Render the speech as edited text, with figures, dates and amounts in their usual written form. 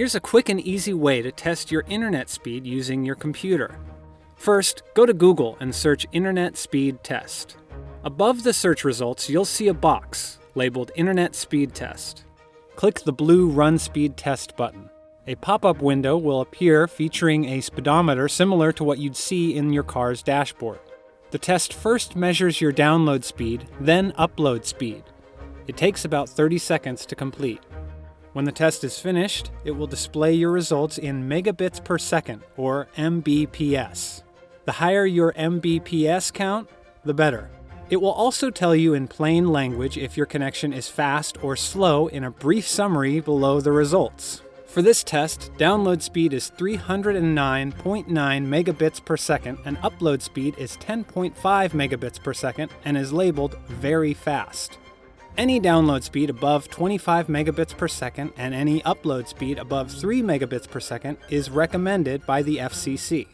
Here's a quick and easy way to test your internet speed using your computer. First, go to Google and search Internet Speed Test. Above the search results, you'll see a box labeled Internet Speed Test. Click the blue Run Speed Test button. A pop-up window will appear featuring a speedometer similar to what you'd see in your car's dashboard. The test first measures your download speed, then upload speed. It takes about 30 seconds to complete. When the test is finished, it will display your results in megabits per second, or Mbps. The higher your Mbps count, the better. It will also tell you in plain language if your connection is fast or slow in a brief summary below the results. For this test, download speed is 309.9 megabits per second and upload speed is 10.5 megabits per second and is labeled very fast. Any download speed above 25 megabits per second and any upload speed above 3 megabits per second is recommended by the FCC.